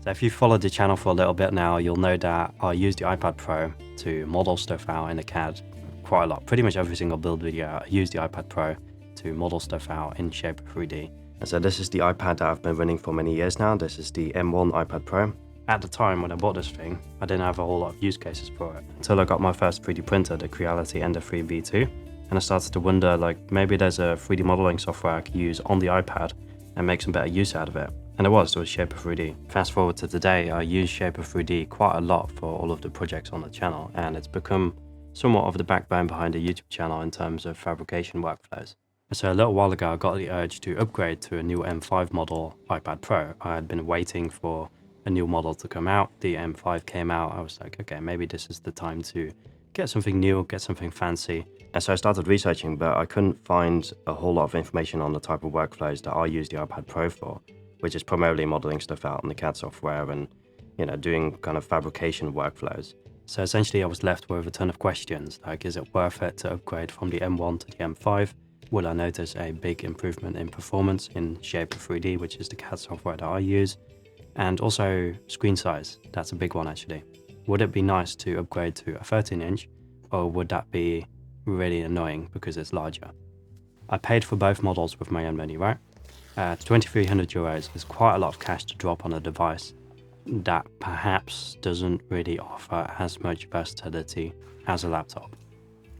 So if you've followed the channel for a little bit now, you'll know that I use the iPad Pro to model stuff out in the CAD quite a lot. Pretty much every single build video, I use the iPad Pro to model stuff out in Shaper 3D. And so this is the iPad that I've been running for many years now. This is the M1 iPad Pro. At the time when I bought this thing, I didn't have a whole lot of use cases for it until I got my first 3D printer, the Creality Ender 3 V2. And I started to wonder, like, maybe there's a 3D modeling software I could use on the iPad and make some better use out of it. And it was Shaper 3D. Fast forward to today, I use Shaper 3D quite a lot for all of the projects on the channel, and it's become somewhat of the backbone behind the YouTube channel in terms of fabrication workflows. And so a little while ago, I got the urge to upgrade to a new M5 model iPad Pro. I had been waiting for a new model to come out. The M5 came out. I was like, okay, maybe this is the time to get something new, get something fancy. And so I started researching, but I couldn't find a whole lot of information on the type of workflows that I use the iPad Pro for, which is primarily modeling stuff out in the CAD software and, you know, doing kind of fabrication workflows. So essentially I was left with a ton of questions, like, is it worth it to upgrade from the M1 to the M5? Will I notice a big improvement in performance in Shaper 3D, which is the CAD software that I use? And also screen size, that's a big one actually. Would it be nice to upgrade to a 13-inch, or would that be really annoying because it's larger? I paid for both models with my own money, right? 2,300 euros is quite a lot of cash to drop on a device that perhaps doesn't really offer as much versatility as a laptop.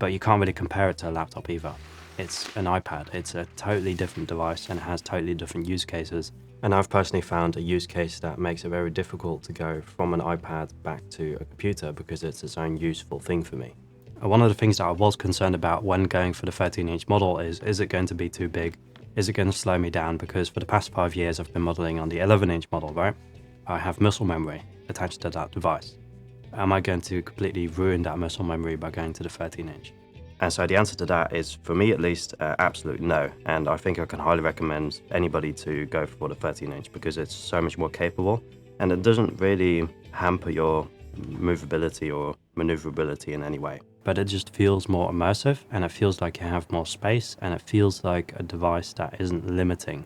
But you can't really compare it to a laptop either. It's an iPad, it's a totally different device and it has totally different use cases. And I've personally found a use case that makes it very difficult to go from an iPad back to a computer because it's its own useful thing for me. One of the things that I was concerned about when going for the 13-inch model is it going to be too big? Is it going to slow me down? Because for the past 5 years I've been modeling on the 11-inch model, right? I have muscle memory attached to that device. Am I going to completely ruin that muscle memory by going to the 13-inch? And so the answer to that is, for me at least, absolute no. And I think I can highly recommend anybody to go for the 13-inch because it's so much more capable and it doesn't really hamper your movability or maneuverability in any way. But it just feels more immersive and it feels like you have more space and it feels like a device that isn't limiting.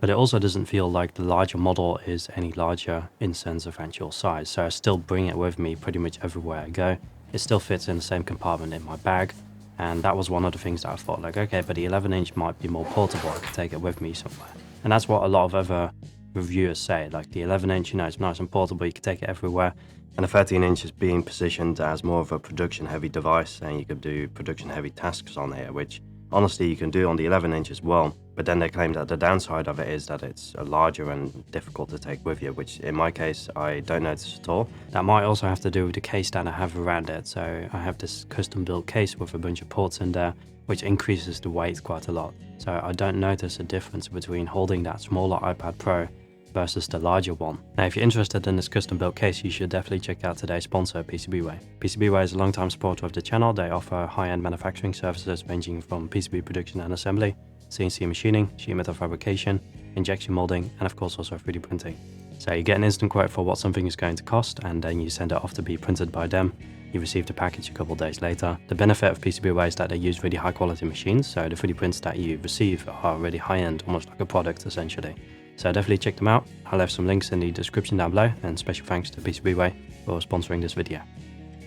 But it also doesn't feel like the larger model is any larger in sense of actual size. So I still bring it with me pretty much everywhere I go. It still fits in the same compartment in my bag. And that was one of the things that I thought, like, okay, but the 11-inch might be more portable. I could take it with me somewhere. And that's what a lot of other reviewers say. Like the 11-inch, you know, it's nice and portable. You can take it everywhere. And the 13-inch is being positioned as more of a production-heavy device, and you could do production-heavy tasks on here, which honestly you can do on the 11-inch as well. But then they claim that the downside of it is that it's larger and difficult to take with you, which in my case, I don't notice at all. That might also have to do with the case that I have around it. So I have this custom-built case with a bunch of ports in there, which increases the weight quite a lot. So I don't notice a difference between holding that smaller iPad Pro versus the larger one. Now, if you're interested in this custom-built case, you should definitely check out today's sponsor, PCBWay. PCBWay is a long-time supporter of the channel. They offer high-end manufacturing services ranging from PCB production and assembly, CNC machining, sheet metal fabrication, injection molding, and of course also 3D printing. So you get an instant quote for what something is going to cost, and then you send it off to be printed by them. You receive the package a couple days later. The benefit of PCBWay is that they use really high-quality machines, so the 3D prints that you receive are really high-end, almost like a product essentially. So definitely check them out. I'll have some links in the description down below, and special thanks to PCBWay for sponsoring this video.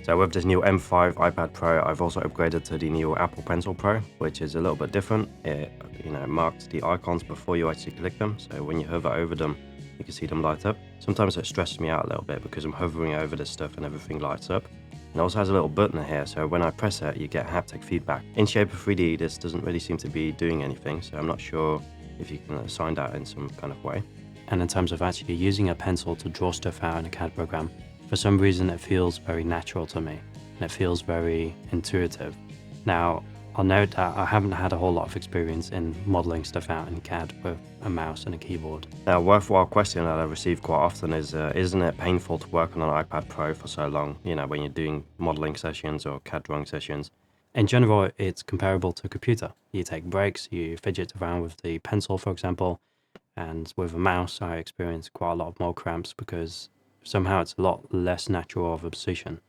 So with this new M5 iPad Pro, I've also upgraded to the new Apple Pencil Pro, which is a little bit different. It, marks the icons before you actually click them. So when you hover over them, you can see them light up. Sometimes it stresses me out a little bit because I'm hovering over this stuff and everything lights up. It also has a little button here, so when I press it, you get haptic feedback. In Shaper 3D, this doesn't really seem to be doing anything, so I'm not sure if you can assign that in some kind of way. And in terms of actually using a pencil to draw stuff out in a CAD program, for some reason it feels very natural to me and it feels very intuitive. Now, I'll note that I haven't had a whole lot of experience in modeling stuff out in CAD with a mouse and a keyboard. Now, a worthwhile question that I receive quite often is, isn't it painful to work on an iPad Pro for so long, when you're doing modeling sessions or CAD drawing sessions? In general, it's comparable to a computer. You take breaks, you fidget around with the pencil, for example, and with a mouse, I experience quite a lot more cramps because somehow it's a lot less natural of a position.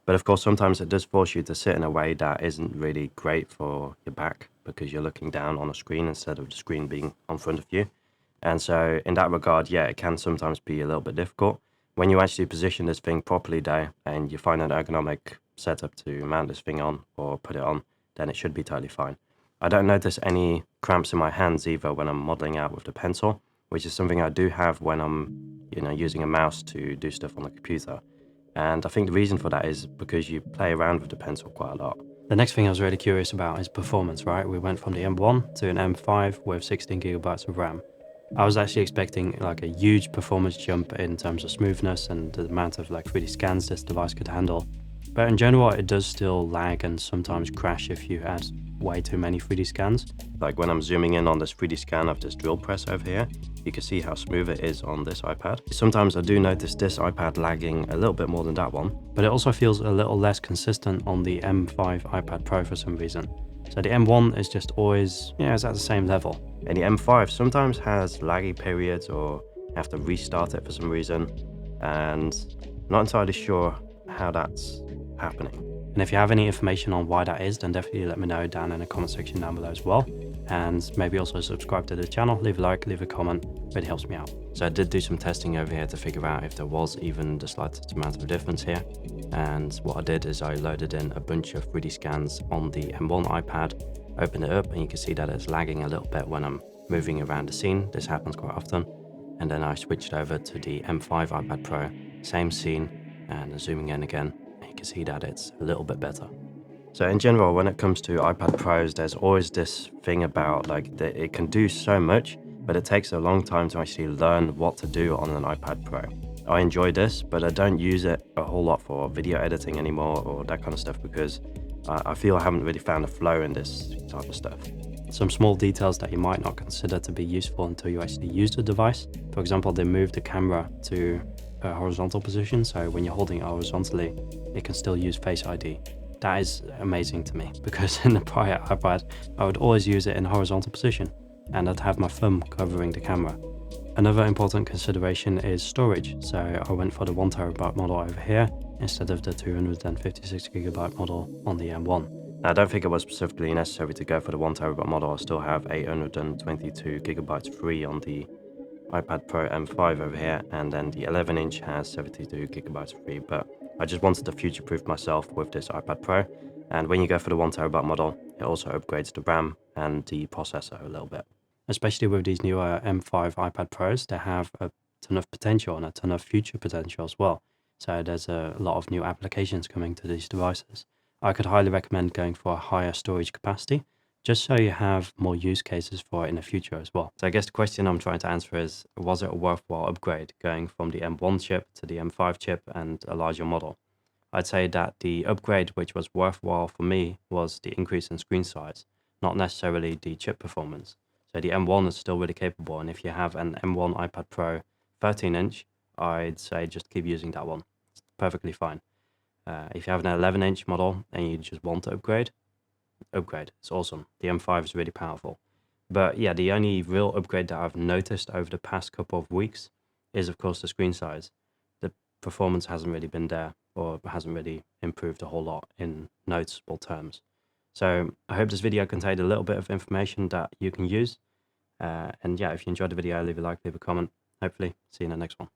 But of course, sometimes it does force you to sit in a way that isn't really great for your back because you're looking down on a screen instead of the screen being in front of you. And so in that regard, yeah, it can sometimes be a little bit difficult. when you actually position this thing properly there and you find an ergonomic setup to mount this thing on or put it on, then it should be totally fine. I don't notice any cramps in my hands either when I'm modeling out with the pencil, which is something I do have when I'm, using a mouse to do stuff on the computer. And I think the reason for that is because you play around with the pencil quite a lot. The next thing I was really curious about is performance, right? We went from the M1 to an M5 with 16 gigabytes of RAM. I was actually expecting like a huge performance jump in terms of smoothness and the amount of like 3D scans this device could handle. But in general, it does still lag and sometimes crash if you add way too many 3D scans. Like when I'm zooming in on this 3D scan of this drill press over here, you can see how smooth it is on this iPad. Sometimes I do notice this iPad lagging a little bit more than that one, but it also feels a little less consistent on the M5 iPad Pro for some reason. So the M1 is just always, it's at the same level. And the M5 sometimes has laggy periods or you have to restart it for some reason. And I'm not entirely sure how that's happening. And if you have any information on why that is, then definitely let me know down in the comment section down below as well. And maybe also subscribe to the channel, leave a like, leave a comment, really helps me out. So I did do some testing over here to figure out if there was even the slightest amount of difference here. And what I did is I loaded in a bunch of 3D scans on the M1 iPad, opened it up, and you can see that it's lagging a little bit when I'm moving around the scene. This happens quite often. And then I switched over to the M5 iPad Pro, same scene, and zooming in again, and you can see that it's a little bit better. So in general, when it comes to iPad Pros, there's always this thing about like that it can do so much, but it takes a long time to actually learn what to do on an iPad Pro. I enjoy this, but I don't use it a whole lot for video editing anymore or that kind of stuff because I feel I haven't really found a flow in this type of stuff. Some small details that you might not consider to be useful until you actually use the device. For example, they moved the camera to a horizontal position, so when you're holding it horizontally, it can still use Face ID. That is amazing to me because in the prior iPad, I would always use it in a horizontal position and I'd have my thumb covering the camera. Another important consideration is storage. So I went for the 1TB model over here instead of the 256GB model on the M1. I don't think it was specifically necessary to go for the 1TB model. I still have 822GB free on the iPad Pro M5 over here, and then the 11-inch has 72GB free, but I just wanted to future-proof myself with this iPad Pro, and when you go for the 1TB model, it also upgrades the RAM and the processor a little bit. Especially with these newer M5 iPad Pros, they have a ton of potential and a ton of future potential as well. So there's a lot of new applications coming to these devices. I could highly recommend going for a higher storage capacity, just so you have more use cases for it in the future as well. So I guess the question I'm trying to answer is, was it a worthwhile upgrade going from the M1 chip to the M5 chip and a larger model? I'd say that the upgrade which was worthwhile for me was the increase in screen size, not necessarily the chip performance. So the M1 is still really capable, and if you have an M1 iPad Pro 13-inch, I'd say just keep using that one. It's perfectly fine. If you have an 11-inch model and you just want to upgrade, it's awesome. The M5 is really powerful. But yeah, the only real upgrade that I've noticed over the past couple of weeks is of course the screen size. The performance hasn't really been there, or hasn't really improved a whole lot in noticeable terms. So I hope this video contained a little bit of information that you can use. And yeah, if you enjoyed the video, leave a like, leave a comment. Hopefully see you in the next one.